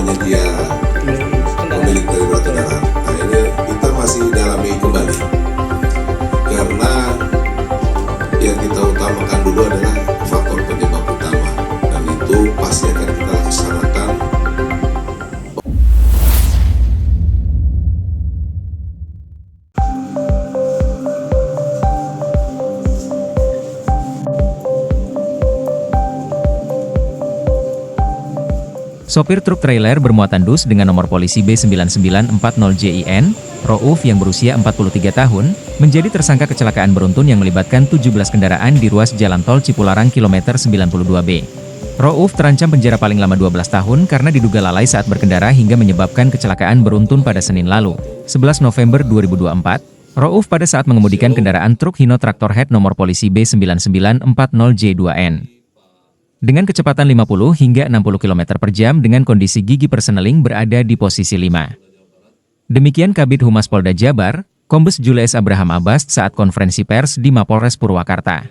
namanya dia pemilik dari batu kendaraan. Nah ini kita masih dalami kembali karena yang kita utamakan dulu adalah faktor penyebab utama dan itu pasti akan kita laksanakan. Sopir truk trailer bermuatan dus dengan nomor polisi B9940JIN, Rouf yang berusia 43 tahun, menjadi tersangka kecelakaan beruntun yang melibatkan 17 kendaraan di ruas jalan tol Cipularang kilometer 92B. Rouf terancam penjara paling lama 12 tahun karena diduga lalai saat berkendara hingga menyebabkan kecelakaan beruntun pada Senin lalu, 11 November 2024. Rouf pada saat mengemudikan kendaraan truk Hino Traktor Head nomor polisi B9940J2N. Dengan kecepatan 50 hingga 60 km per jam dengan kondisi gigi perseneling berada di posisi 5. Demikian Kabid Humas Polda Jabar, Kombes Julius Abraham Abbas saat konferensi pers di Mapolres Purwakarta.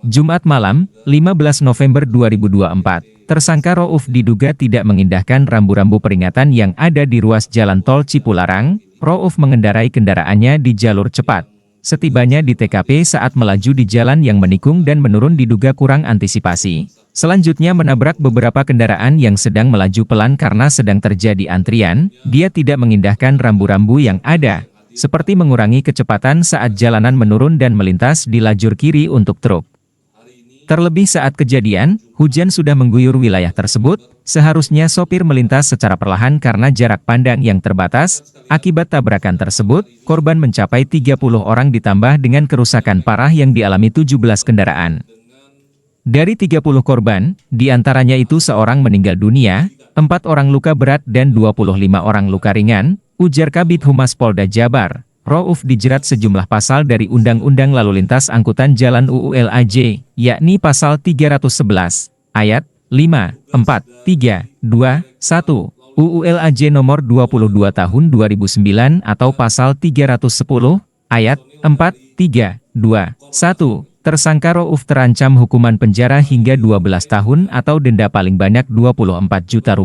Jumat malam, 15 November 2024, tersangka Rouf diduga tidak mengindahkan rambu-rambu peringatan yang ada di ruas jalan tol Cipularang. Rouf mengendarai kendaraannya di jalur cepat. Setibanya di TKP saat melaju di jalan yang menikung dan menurun diduga kurang antisipasi. Selanjutnya menabrak beberapa kendaraan yang sedang melaju pelan karena sedang terjadi antrian. Dia tidak mengindahkan rambu-rambu yang ada, seperti mengurangi kecepatan saat jalanan menurun dan melintas di lajur kiri untuk truk. Terlebih saat kejadian, hujan sudah mengguyur wilayah tersebut, seharusnya sopir melintas secara perlahan karena jarak pandang yang terbatas. Akibat tabrakan tersebut, korban mencapai 30 orang ditambah dengan kerusakan parah yang dialami 17 kendaraan. Dari 30 korban, diantaranya itu seorang meninggal dunia, 4 orang luka berat dan 25 orang luka ringan, ujar Kabid Humas Polda Jabar. Rouf dijerat sejumlah pasal dari Undang-Undang Lalu Lintas Angkutan Jalan UU LAJ, yakni Pasal 311, Ayat 5, 4, 3, 2, 1, UU LAJ Nomor 22 Tahun 2009 atau Pasal 310, Ayat 4, 3, 2, 1. Tersangka Rouf terancam hukuman penjara hingga 12 tahun atau denda paling banyak Rp24 juta.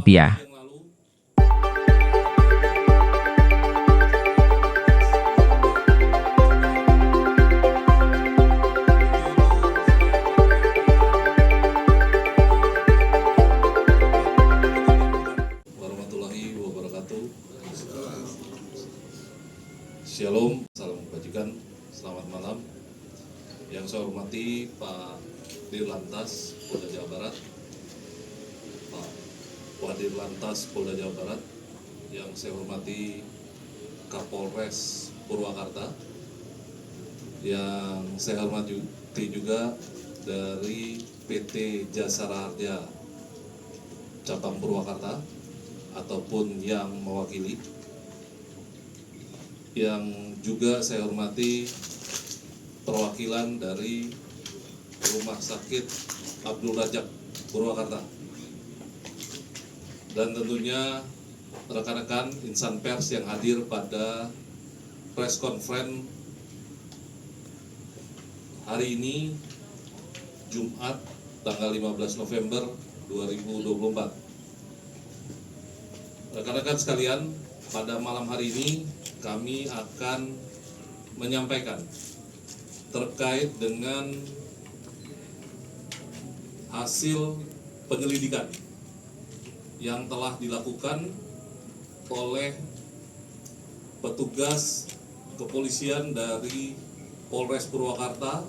Shalom, salam kebajikan, selamat malam. Yang saya hormati Pak Dirlantas Polda Jawa Barat, Pak Wadirlantas Polda Jawa Barat, yang saya hormati Kapolres Purwakarta, yang saya hormati juga dari PT Jasara Harja Cabang Purwakarta ataupun yang mewakili, yang juga saya hormati perwakilan dari Rumah Sakit Abdul Rajak Purwakarta, dan tentunya rekan-rekan insan pers yang hadir pada press conference hari ini, Jumat tanggal 15 November 2024. Rekan-rekan sekalian, pada malam hari ini kami akan menyampaikan terkait dengan hasil penyelidikan yang telah dilakukan oleh petugas kepolisian dari Polres Purwakarta,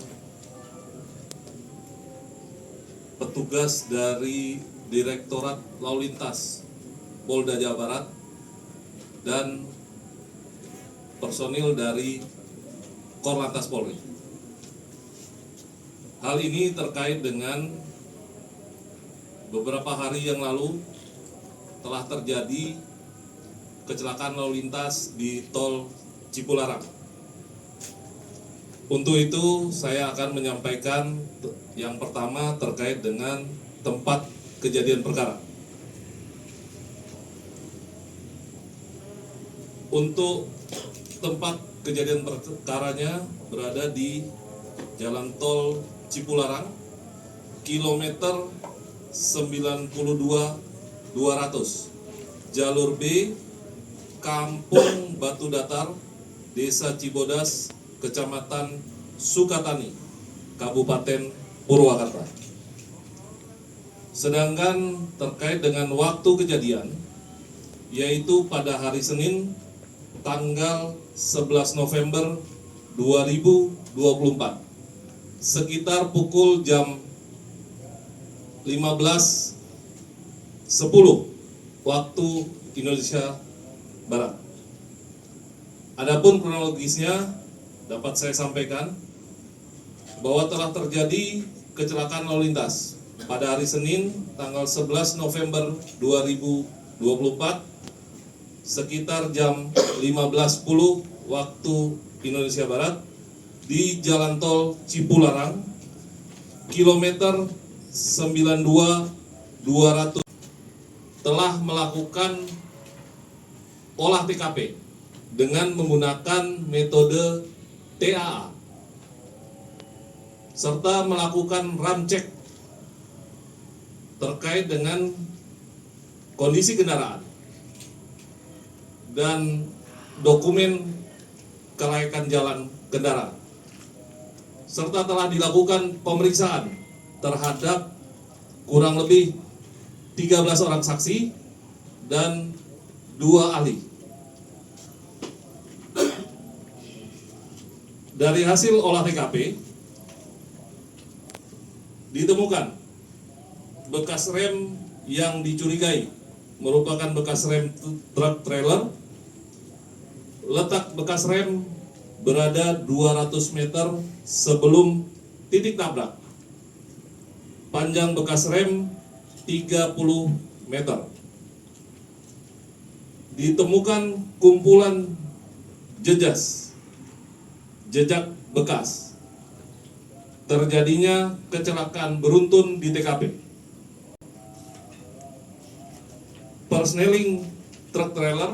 petugas dari Direktorat Lalu Lintas Polda Jawa Barat, dan personil dari Korlantas Polri. Hal ini terkait dengan beberapa hari yang lalu telah terjadi kecelakaan lalu lintas di tol Cipularang. Untuk itu saya akan menyampaikan yang pertama terkait dengan tempat kejadian perkara. Untuk tempat kejadian perkaranya berada di Jalan Tol Cipularang, kilometer 92.200. jalur B, Kampung Batu Datar, Desa Cibodas, Kecamatan Sukatani, Kabupaten Purwakarta. Sedangkan terkait dengan waktu kejadian, yaitu pada hari Senin, tanggal 11 November 2024, sekitar pukul jam 15.10 waktu Indonesia Barat. Adapun kronologisnya dapat saya sampaikan bahwa telah terjadi kecelakaan lalu lintas pada hari Senin tanggal 11 November 2024 sekitar jam 15.10 waktu Indonesia Barat di Jalan Tol Cipularang kilometer 92.200 telah melakukan olah TKP dengan menggunakan metode TAA serta melakukan ram cek terkait dengan kondisi kendaraan dan dokumen kelayakan jalan kendaraan, serta telah dilakukan pemeriksaan terhadap kurang lebih 13 orang saksi dan 2 ahli. Dari hasil olah TKP ditemukan bekas rem yang dicurigai merupakan bekas rem truk trailer. Letak bekas rem berada 200 meter sebelum titik tabrak. Panjang bekas rem 30 meter. Ditemukan kumpulan jejak bekas terjadinya kecelakaan beruntun di TKP. Persneling truk trailer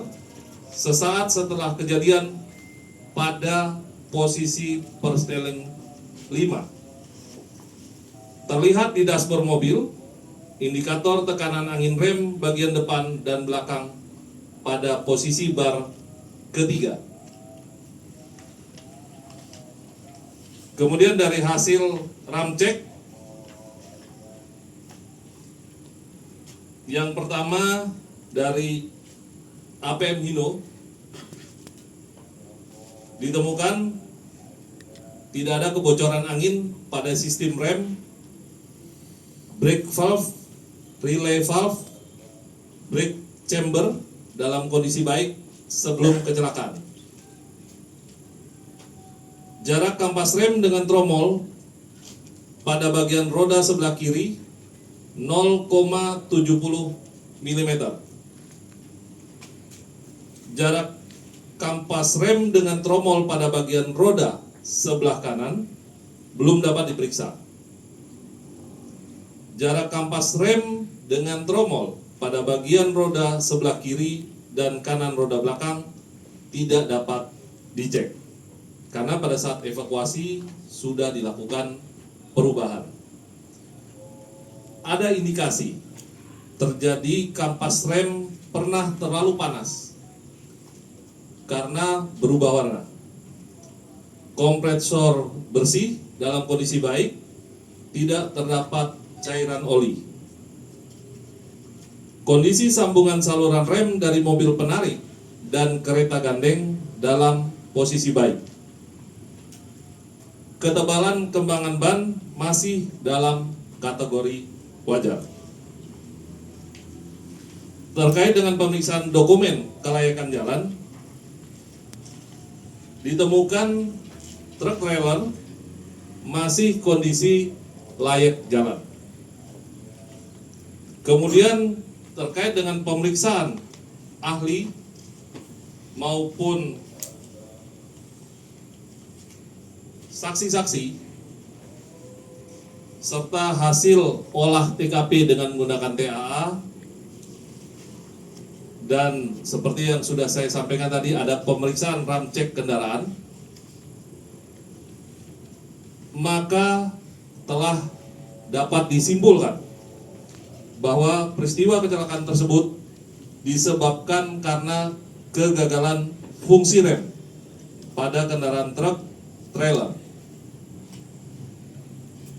sesaat setelah kejadian pada posisi persneling 5. Terlihat di dashboard mobil indikator tekanan angin rem bagian depan dan belakang pada posisi bar ketiga. Kemudian dari hasil ram cek, yang pertama dari APM Hino ditemukan tidak ada kebocoran angin pada sistem rem, brake valve, relay valve, brake chamber dalam kondisi baik sebelum kecelakaan. Jarak kampas rem dengan tromol pada bagian roda sebelah kiri 0,70 mm. Jarak kampas rem dengan tromol pada bagian roda sebelah kanan belum dapat diperiksa. Jarak kampas rem dengan tromol pada bagian roda sebelah kiri dan kanan roda belakang tidak dapat dicek karena pada saat evakuasi sudah dilakukan perubahan. Ada indikasi terjadi kampas rem pernah terlalu panas karena berubah warna. Kompresor bersih dalam kondisi baik, tidak terdapat cairan oli. Kondisi sambungan saluran rem dari mobil penarik dan kereta gandeng dalam posisi baik. Ketebalan kembangan ban masih dalam kategori wajar. Terkait dengan pemeriksaan dokumen kelayakan jalan, ditemukan truk trailer masih kondisi layak jalan. Kemudian terkait dengan pemeriksaan ahli maupun saksi-saksi serta hasil olah TKP dengan menggunakan TAA, dan seperti yang sudah saya sampaikan tadi, ada pemeriksaan ram cek kendaraan, maka telah dapat disimpulkan bahwa peristiwa kecelakaan tersebut disebabkan karena kegagalan fungsi rem pada kendaraan truk trailer.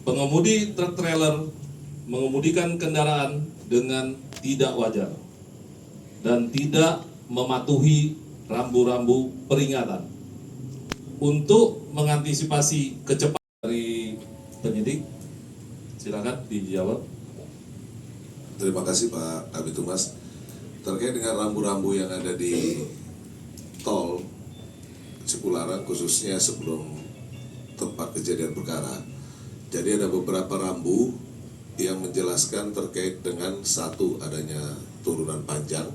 Pengemudi truk trailer mengemudikan kendaraan dengan tidak wajar dan tidak mematuhi rambu-rambu peringatan. Untuk mengantisipasi kecepatan dari penyidik, silakan dijawab. Terima kasih Pak Kabid Humas. Terkait dengan rambu-rambu yang ada di tol Cipularang, khususnya sebelum tempat kejadian perkara, jadi ada beberapa rambu yang menjelaskan terkait dengan satu, adanya turunan panjang,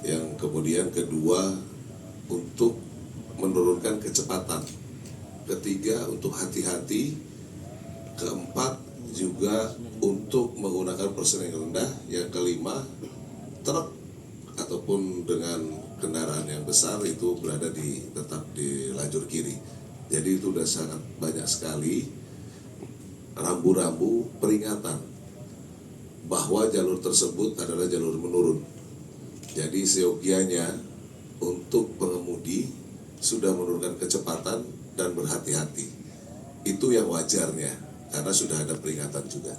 yang kemudian kedua untuk menurunkan kecepatan, ketiga untuk hati-hati, keempat juga untuk menggunakan persen yang rendah, yang kelima truk ataupun dengan kendaraan yang besar itu berada tetap di lajur kiri. Jadi itu sudah sangat banyak sekali rambu-rambu peringatan bahwa jalur tersebut adalah jalur menurun. Jadi seyogianya untuk pengemudi sudah menurunkan kecepatan dan berhati-hati. Itu yang wajarnya karena sudah ada peringatan juga.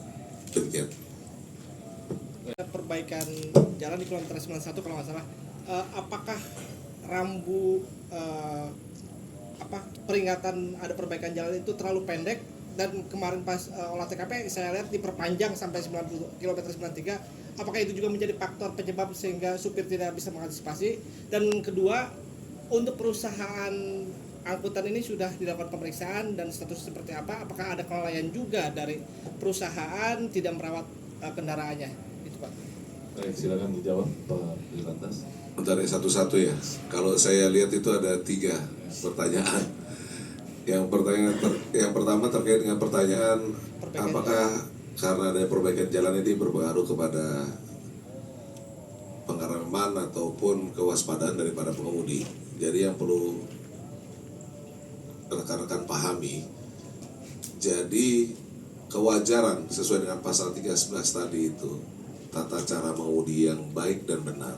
Demikian. Perbaikan jalan di kilometer 91 kalau nggak salah, apakah rambu peringatan ada perbaikan jalan itu terlalu pendek, dan kemarin pas olah TKP saya lihat diperpanjang sampai 90 km 93, apakah itu juga menjadi faktor penyebab sehingga supir tidak bisa mengantisipasi? Dan kedua, untuk perusahaan angkutan ini sudah dilakukan pemeriksaan dan status seperti apa? Apakah ada kelalaian juga dari perusahaan tidak merawat kendaraannya? Itu Pak. Baik, silakan dijawab Pak Dirlantas. Bentar ya, satu-satu ya. Kalau saya lihat itu ada 3 pertanyaan. Yang pertama terkait dengan pertanyaan apakah karena ada perbaikan jalan ini berpengaruh kepada pengereman ataupun kewaspadaan daripada pengemudi. Jadi yang perlu rekan-rekan pahami, jadi kewajaran sesuai dengan pasal 311 tadi itu, tata cara mengemudi yang baik dan benar.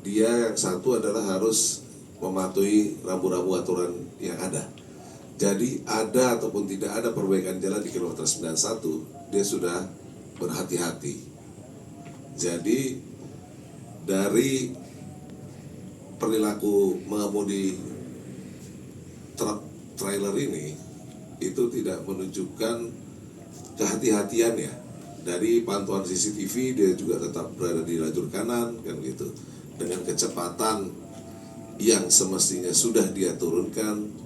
Dia yang satu adalah harus mematuhi rambu-rambu aturan yang ada. Jadi ada ataupun tidak ada perbaikan jalan di kilometer 91, dia sudah berhati-hati. Jadi dari perilaku mengemudi truk trailer ini itu tidak menunjukkan kehati-hatiannya. Dari pantauan CCTV dia juga tetap berada di lajur kanan kan gitu, dengan kecepatan yang semestinya sudah dia turunkan.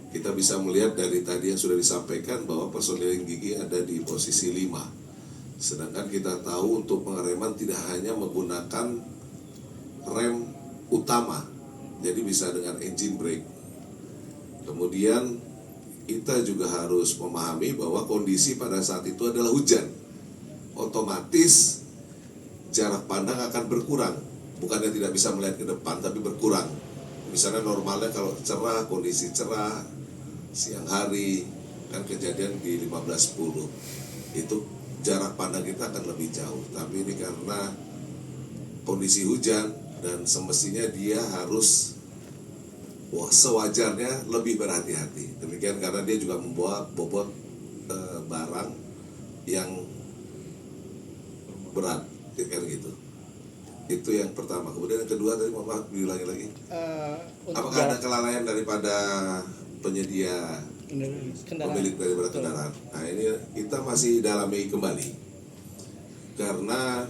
Kita bisa melihat dari tadi yang sudah disampaikan bahwa personil gigi ada di posisi 5. Sedangkan kita tahu untuk pengereman tidak hanya menggunakan rem utama, jadi bisa dengan engine brake. Kemudian kita juga harus memahami bahwa kondisi pada saat itu adalah hujan. Otomatis jarak pandang akan berkurang. Bukannya tidak bisa melihat ke depan, tapi berkurang. Misalnya normalnya kalau cerah, kondisi cerah, siang hari, kan kejadian di 15.10, itu jarak pandang kita akan lebih jauh. Tapi ini karena kondisi hujan dan semestinya dia harus sewajarnya lebih berhati-hati. Demikian karena dia juga membawa bobot barang yang berat, kan gitu. Itu yang pertama. Kemudian yang kedua tadi mohon maaf diulangi lagi. Apakah ada kelalaian daripada penyedia pemilik daripada kendaraan? Nah ini kita masih dalami kembali, karena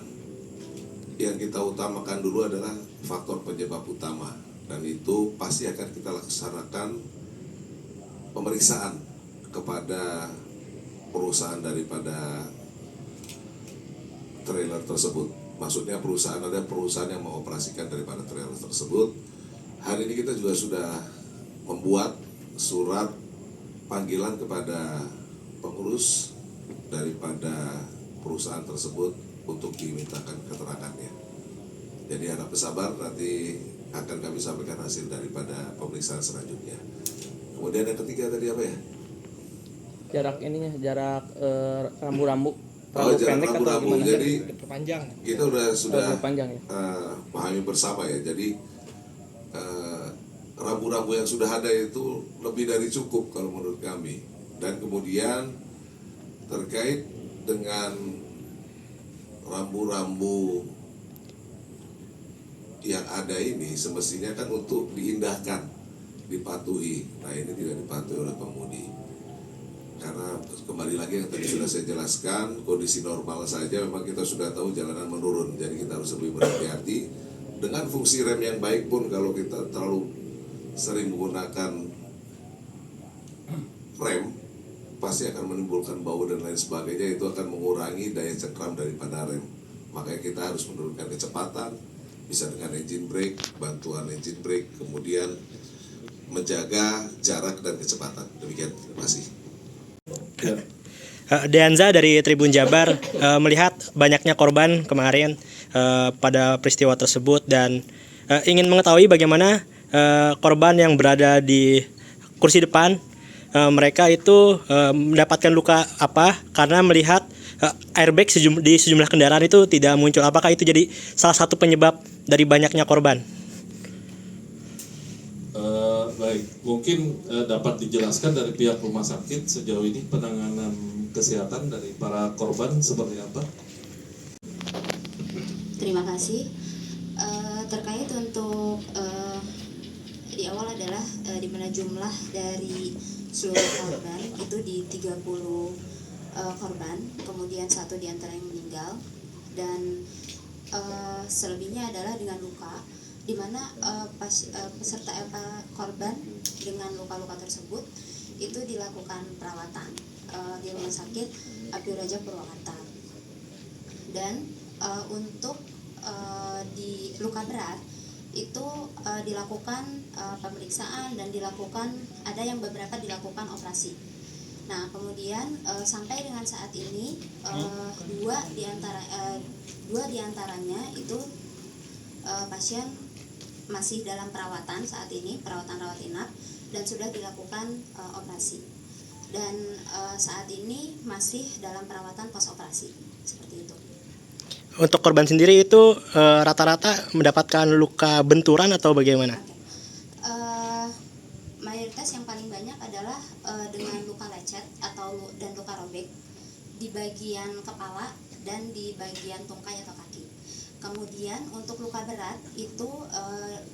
yang kita utamakan dulu adalah faktor penyebab utama, dan itu pasti akan kita laksanakan pemeriksaan kepada perusahaan daripada trailer tersebut. Maksudnya ada perusahaan yang mengoperasikan daripada trailer tersebut. Hari ini kita juga sudah membuat surat panggilan kepada pengurus daripada perusahaan tersebut untuk dimintakan keterangannya. Jadi harap bersabar, nanti akan kami sampaikan hasil daripada pemeriksaan selanjutnya. Kemudian yang ketiga tadi apa ya? Jarak rambu-rambu terlalu jalan pendek atau rambu-rambu. gimana? Jadi Diperpanjang. kita sudah panjang ya. pahami bersama ya. Jadi rambu-rambu yang sudah ada itu lebih dari cukup kalau menurut kami. Dan kemudian terkait dengan rambu-rambu yang ada ini semestinya kan untuk diindahkan, dipatuhi. Nah ini tidak dipatuhi oleh pengemudi. Karena kembali lagi yang tadi sudah saya jelaskan, kondisi normal saja memang kita sudah tahu jalanan menurun. Jadi kita harus lebih berhati-hati. Dengan fungsi rem yang baik pun kalau kita terlalu sering menggunakan rem, pasti akan menimbulkan bau dan lain sebagainya. Itu akan mengurangi daya cekram daripada rem. Makanya kita harus menurunkan kecepatan, bisa dengan engine brake, bantuan engine brake, kemudian menjaga jarak dan kecepatan. Demikian, terima kasih. Deanza dari Tribun Jabar melihat banyaknya korban kemarin pada peristiwa tersebut dan ingin mengetahui bagaimana korban yang berada di kursi depan mereka itu mendapatkan luka apa karena melihat airbag di sejumlah kendaraan itu tidak muncul. Apakah itu jadi salah satu penyebab dari banyaknya korban? Baik, mungkin dapat dijelaskan dari pihak rumah sakit sejauh ini penanganan kesehatan dari para korban seperti apa? Terima kasih. Terkait untuk di awal adalah di mana jumlah dari seluruh korban itu di 30 korban, kemudian 1 diantara yang meninggal dan selebihnya adalah dengan luka, di mana peserta korban dengan luka-luka tersebut itu dilakukan perawatan di Rumah Sakit Abdul Razak Purwakarta. Dan untuk di luka berat itu dilakukan pemeriksaan dan dilakukan ada yang beberapa dilakukan operasi. Nah kemudian sampai dengan saat ini dua diantaranya itu pasien masih dalam perawatan saat ini, perawatan rawat inap dan sudah dilakukan operasi. Dan saat ini masih dalam perawatan pos operasi seperti itu. Untuk korban sendiri itu rata-rata mendapatkan luka benturan atau bagaimana? Mayoritas yang paling banyak adalah dengan luka lecet dan luka robek di bagian kepala dan di bagian tungkai atau kaki. Kemudian untuk luka berat itu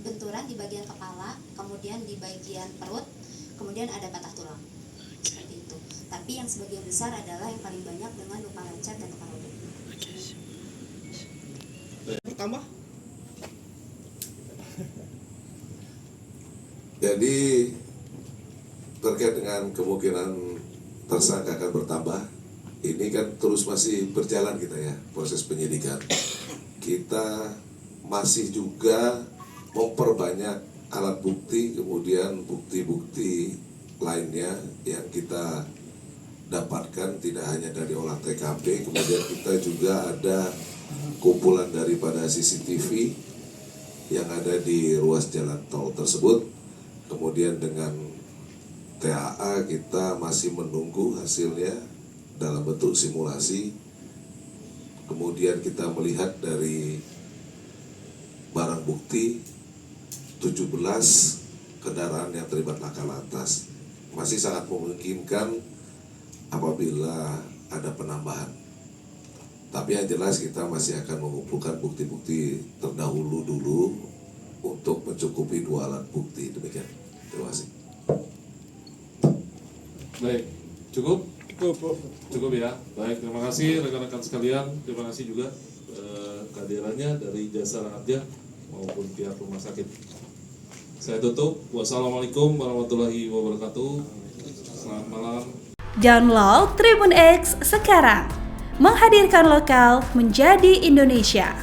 benturan di bagian kepala, kemudian di bagian perut, kemudian ada patah tulang. Seperti itu. Tapi yang sebagian besar adalah yang paling banyak dengan luka lecet dan luka robek. Pertama, Jadi terkait dengan kemungkinan tersangka akan bertambah, ini kan terus masih berjalan kita ya proses penyidikan. Kita masih juga memperbanyak alat bukti, kemudian bukti-bukti lainnya yang kita dapatkan tidak hanya dari olah TKP, kemudian kita juga ada kumpulan daripada CCTV yang ada di ruas jalan tol tersebut. Kemudian dengan TAA kita masih menunggu hasilnya dalam bentuk simulasi. Kemudian kita melihat dari barang bukti 17 kendaraan yang terlibat laka lantas. Masih sangat memungkinkan apabila ada penambahan. Tapi yang jelas kita masih akan mengumpulkan bukti-bukti terdahulu dulu untuk mencukupi 2 alat bukti. Demikian. Terima kasih. Baik, cukup? Cukup ya. Baik, terima kasih rekan-rekan sekalian. Terima kasih juga kehadirannya dari Jasa Harja maupun pihak rumah sakit. Saya tutup. Wassalamualaikum warahmatullahi wabarakatuh. Selamat malam. Download Tribun X sekarang. Menghadirkan lokal menjadi Indonesia.